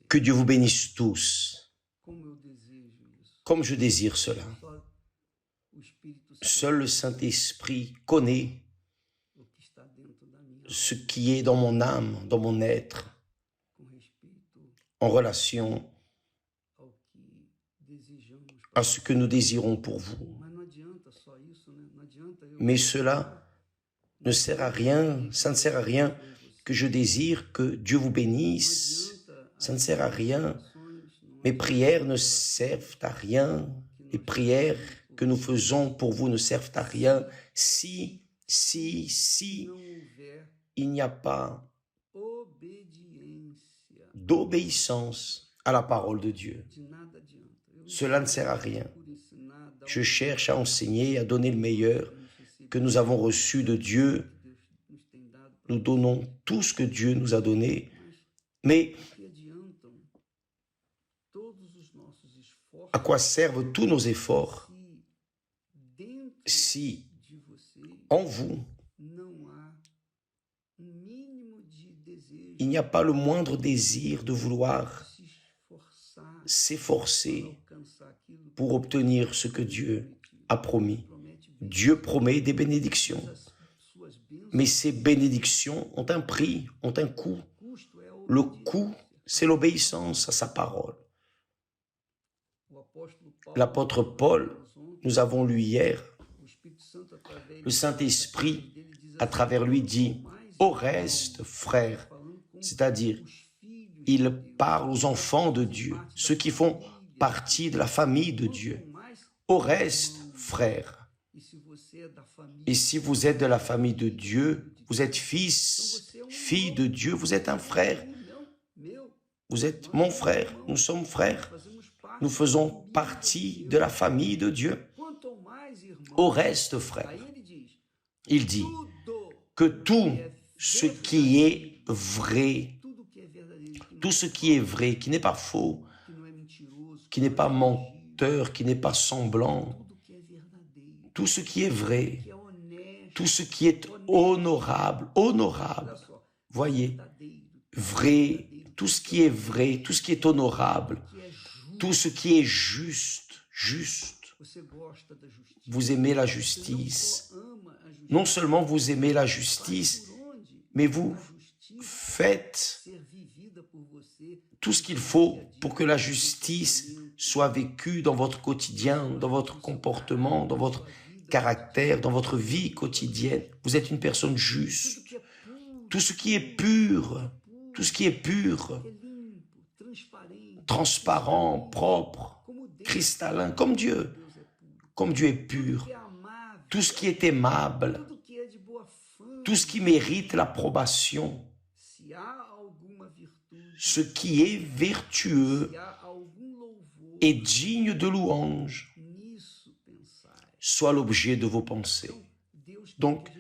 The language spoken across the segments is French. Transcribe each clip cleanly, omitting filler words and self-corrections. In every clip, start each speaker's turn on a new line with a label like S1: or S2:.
S1: Que Dieu vous bénisse tous, comme je désire cela. Seul le Saint-Esprit connaît ce qui est dans mon âme, dans mon être, en relation à ce que nous désirons pour vous. Mais cela ne sert à rien, ça ne sert à rien que je désire que Dieu vous bénisse, ça ne sert à rien. Mes prières ne servent à rien, les prières que nous faisons pour vous ne servent à rien si il n'y a pas d'obéissance à la parole de Dieu. Cela ne sert à rien. Je cherche à enseigner, à donner le meilleur que nous avons reçu de Dieu. Nous donnons tout ce que Dieu nous a donné, mais à quoi servent tous nos efforts si en vous il n'y a pas le moindre désir de vouloir s'efforcer pour obtenir ce que Dieu a promis. Dieu promet des bénédictions, mais ces bénédictions ont un prix, ont un coût. Le coût, c'est l'obéissance à sa parole. L'apôtre Paul, nous avons lu hier, le Saint-Esprit, à travers lui, dit « Au reste, frères », c'est-à-dire, il parle aux enfants de Dieu, ceux qui font partie de la famille de Dieu. « Au reste, frères ». Et si vous êtes de la famille de Dieu, vous êtes fils, fille de Dieu, vous êtes un frère. Vous êtes mon frère, nous sommes frères. Nous faisons partie de la famille de Dieu. Au reste, frères, il dit que tout ce qui est vrai, tout ce qui est vrai, qui n'est pas faux, qui n'est pas menteur, qui n'est pas semblant, tout ce qui est vrai, tout ce qui est honorable, voyez, vrai, tout ce qui est vrai, tout ce qui est honorable, tout ce qui est juste. Vous aimez la justice. Non seulement vous aimez la justice, mais vous faites tout ce qu'il faut pour que la justice soit vécue dans votre quotidien, dans votre comportement, dans votre caractère, dans votre vie quotidienne. Vous êtes une personne juste. Tout ce qui est pur, transparent, propre, cristallin, comme Dieu est pur. Tout ce qui est aimable, tout ce qui mérite l'approbation, ce qui est vertueux et digne de louange, soit l'objet de vos pensées. Donc,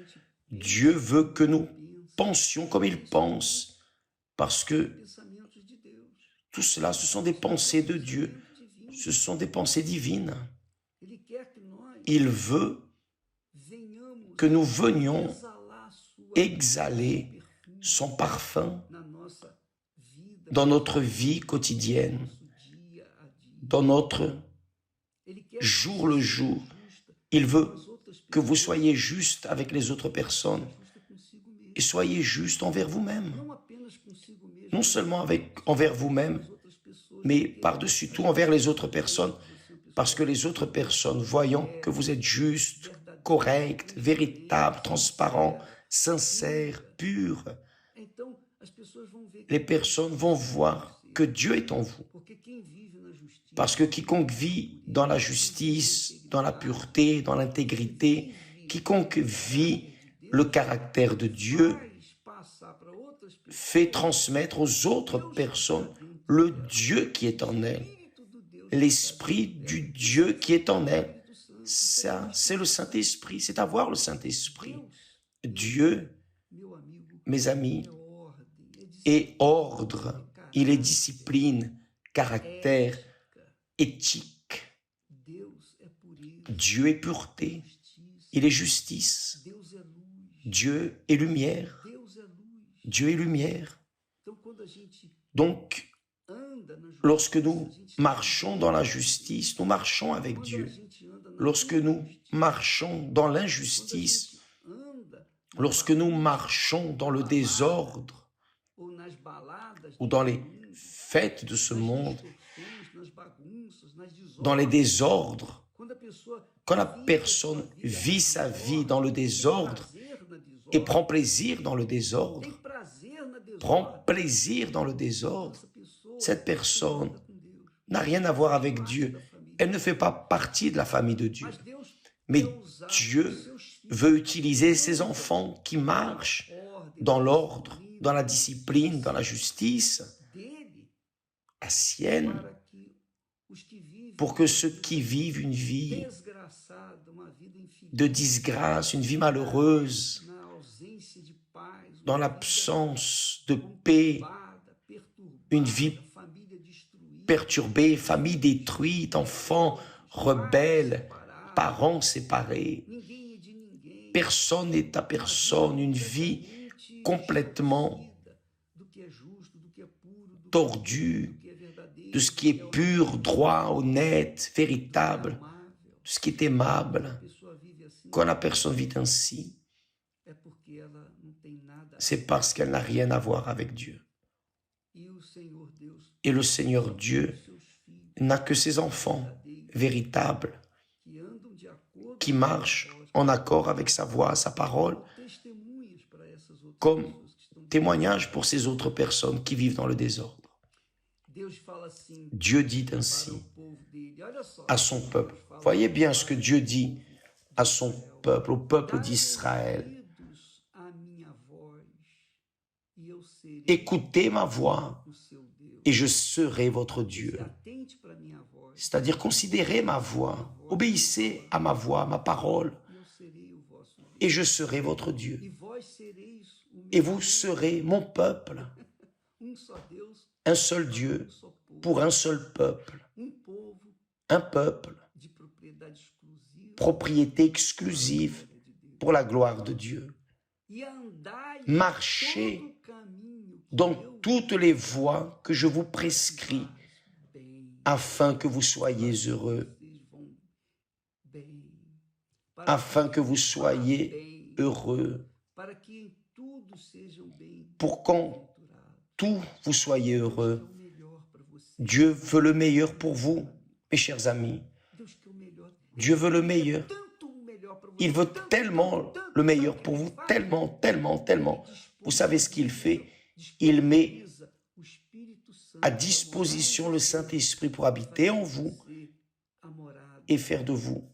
S1: Dieu veut que nous pensions comme il pense, parce que tout cela, ce sont des pensées de Dieu, ce sont des pensées divines. Il veut que nous venions exhaler son parfum dans notre vie quotidienne, dans notre jour le jour. Il veut que vous soyez juste avec les autres personnes et soyez juste envers vous-même. Non seulement envers vous-même, mais par-dessus tout envers les autres personnes, parce que les autres personnes, voyant que vous êtes juste, correct, véritable, transparent, sincère, pur, les personnes vont voir que Dieu est en vous. Parce que quiconque vit dans la justice, dans la pureté, dans l'intégrité, quiconque vit le caractère de Dieu, fait transmettre aux autres personnes le Dieu qui est en elle, l'esprit du Dieu qui est en elle. Ça, c'est le Saint-Esprit, c'est avoir le Saint-Esprit. Dieu, mes amis, est ordre, il est discipline, caractère, éthique. Dieu est pureté, il est justice. Dieu est lumière. Dieu est lumière. Donc, lorsque nous marchons dans la justice, nous marchons avec Dieu. Lorsque nous marchons dans l'injustice, lorsque nous marchons dans le désordre ou dans les fêtes de ce monde, dans les désordres, quand la personne vit sa vie dans le désordre et prend plaisir dans le désordre, cette personne n'a rien à voir avec Dieu. Elle ne fait pas partie de la famille de Dieu. Mais Dieu veut utiliser ses enfants qui marchent dans l'ordre, dans la discipline, dans la justice, la sienne, pour que ceux qui vivent une vie de disgrâce, une vie malheureuse, dans l'absence de paix, une vie perturbée, famille détruite, enfants rebelles, parents séparés. Personne n'est à personne, une vie complètement tordue de ce qui est pur, droit, honnête, véritable, de ce qui est aimable. Quand la personne vit ainsi, c'est parce qu'elle n'a rien à voir avec Dieu. Et le Seigneur Dieu n'a que ses enfants véritables qui marchent en accord avec sa voix, sa parole, comme témoignage pour ces autres personnes qui vivent dans le désordre. Dieu dit ainsi à son peuple. Voyez bien ce que Dieu dit à son peuple, au peuple d'Israël. Écoutez ma voix et je serai votre Dieu. C'est-à-dire considérez ma voix, obéissez à ma voix, à ma parole, et je serai votre Dieu. Et vous serez mon peuple. Un seul Dieu pour un seul peuple. Un peuple, propriété exclusive pour la gloire de Dieu. Marchez dans toutes les voies que je vous prescris afin que vous soyez heureux. Afin que vous soyez heureux. Pour qu'en tout vous soyez heureux. Dieu veut le meilleur pour vous, mes chers amis. Dieu veut le meilleur. Il veut tellement le meilleur pour vous, tellement, tellement, tellement. Vous savez ce qu'il fait? Il met à disposition le Saint-Esprit pour habiter en vous et faire de vous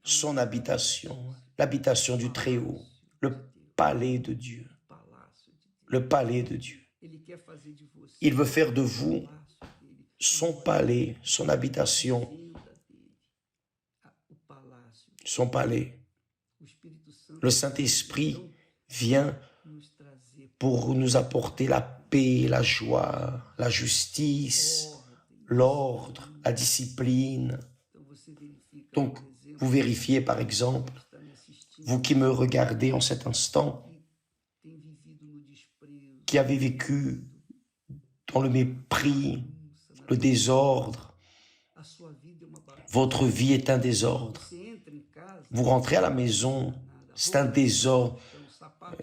S1: son habitation, l'habitation du Très-Haut, le palais de Dieu. Le palais de Dieu. Il veut faire de vous son palais, son habitation, son palais. Le Saint-Esprit vient pour nous apporter la paix, la joie, la justice, l'ordre, la discipline. Donc, vous vérifiez par exemple, vous qui me regardez en cet instant, qui avez vécu dans le mépris, le désordre, votre vie est un désordre. Vous rentrez à la maison, c'est un désordre.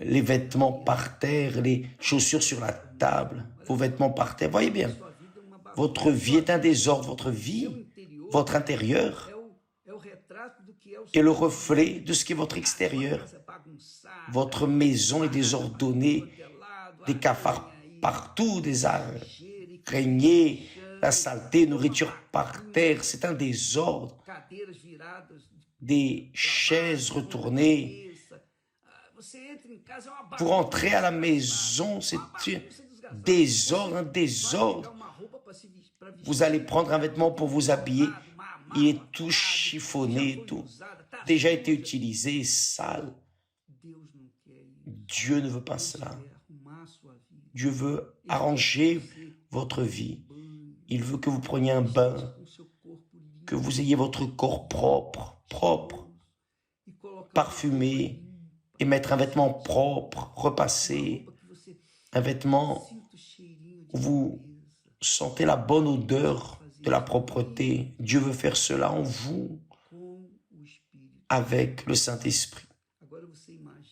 S1: Les vêtements par terre, les chaussures sur la table, vos vêtements par terre. Voyez bien, votre vie est un désordre, votre vie, votre intérieur est le reflet de ce qui est votre extérieur. Votre maison est désordonnée, des cafards partout, des araignées, la saleté, nourriture par terre, c'est un désordre. Des chaises retournées. Vous rentrez à la maison, c'est un désordre, un désordre. Vous allez prendre un vêtement pour vous habiller, il est tout chiffonné, tout déjà été utilisé, sale. Dieu ne veut pas cela. Dieu veut arranger votre vie. Il veut que vous preniez un bain, que vous ayez votre corps propre, parfumé, et mettre un vêtement propre, repassé, un vêtement où vous sentez la bonne odeur de la propreté. Dieu veut faire cela en vous avec le Saint-Esprit.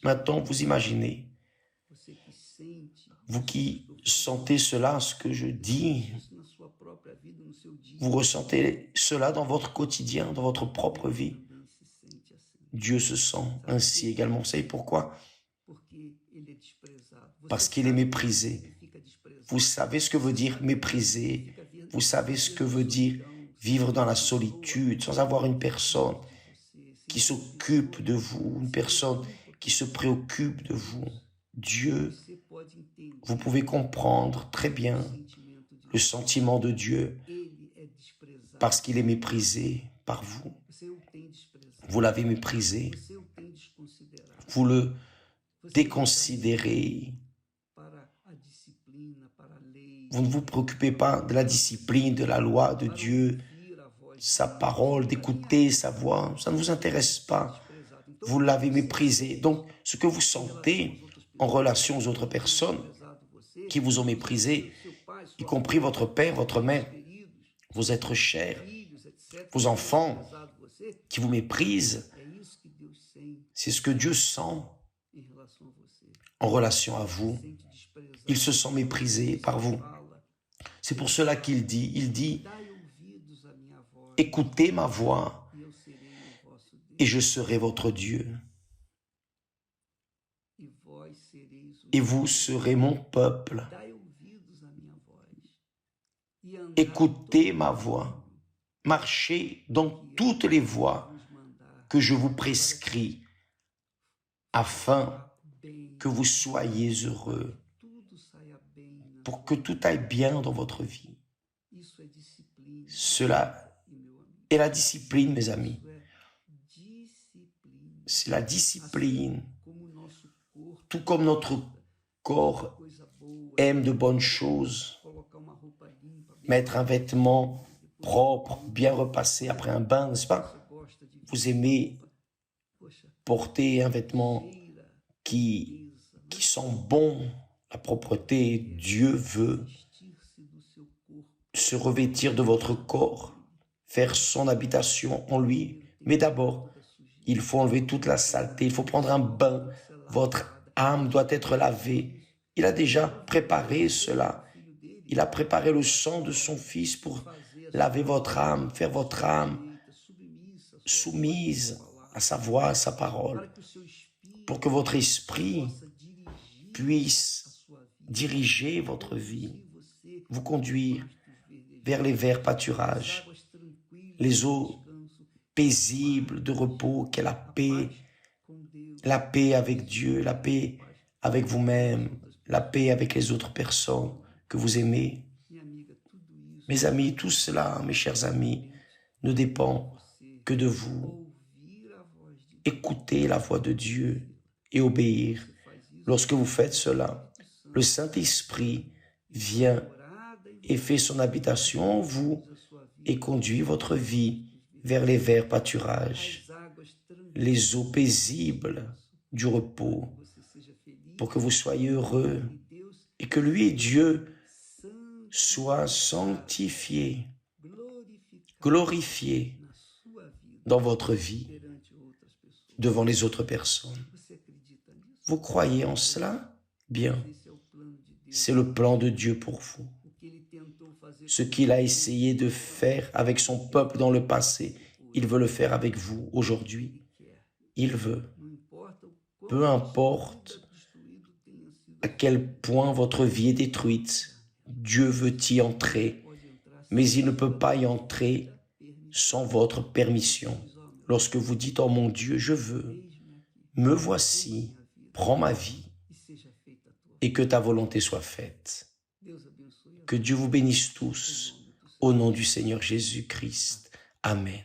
S1: Maintenant, vous imaginez, vous qui sentez cela, ce que je dis, vous ressentez cela dans votre quotidien, dans votre propre vie. Dieu se sent ainsi également. Vous savez pourquoi? Parce qu'il est méprisé. Vous savez ce que veut dire mépriser. Vous savez ce que veut dire vivre dans la solitude, sans avoir une personne qui s'occupe de vous, une personne qui se préoccupe de vous. Dieu, vous pouvez comprendre très bien le sentiment de Dieu parce qu'il est méprisé par vous. Vous l'avez méprisé, vous le déconsidérez. Vous ne vous préoccupez pas de la discipline, de la loi de Dieu, sa parole, d'écouter sa voix. Ça ne vous intéresse pas. Vous l'avez méprisé. Donc, ce que vous sentez en relation aux autres personnes qui vous ont méprisé, y compris votre père, votre mère, vos êtres chers, vos enfants qui vous méprisent, c'est ce que Dieu sent en relation à vous. Il se sent méprisé par vous. C'est pour cela qu'il dit, écoutez ma voix et je serai votre Dieu. Et vous serez mon peuple. Écoutez ma voix. Marchez dans toutes les voies que je vous prescris afin que vous soyez heureux, pour que tout aille bien dans votre vie. Cela est la discipline, mes amis. C'est la discipline. Tout comme notre corps aime de bonnes choses, mettre un vêtement propre, bien repassé après un bain, n'est-ce pas? Vous aimez porter un vêtement qui sent bon, la propreté. Dieu veut se revêtir de votre corps, faire son habitation en lui. Mais d'abord, il faut enlever toute la saleté, il faut prendre un bain. Votre âme doit être lavée. Il a déjà préparé cela. Il a préparé le sang de son Fils pour laver votre âme, faire votre âme soumise à sa voix, à sa parole, pour que votre esprit puisse diriger votre vie, vous conduire vers les verts pâturages, les eaux paisibles de repos qu'est la paix avec Dieu, la paix avec vous-même, la paix avec les autres personnes que vous aimez. Mes amis, tout cela, mes chers amis, ne dépend que de vous. Écoutez la voix de Dieu et obéir. Lorsque vous faites cela, le Saint-Esprit vient et fait son habitation en vous et conduit votre vie vers les verts pâturages, les eaux paisibles du repos, pour que vous soyez heureux et que lui, Dieu, soit sanctifié, glorifié dans votre vie, devant les autres personnes. Vous croyez en cela? Bien. C'est le plan de Dieu pour vous. Ce qu'il a essayé de faire avec son peuple dans le passé, il veut le faire avec vous aujourd'hui. Il veut. Peu importe à quel point votre vie est détruite, Dieu veut y entrer, mais il ne peut pas y entrer sans votre permission. Lorsque vous dites « Oh mon Dieu, je veux, me voici, prends ma vie et que ta volonté soit faite. » Que Dieu vous bénisse tous, au nom du Seigneur Jésus-Christ. Amen.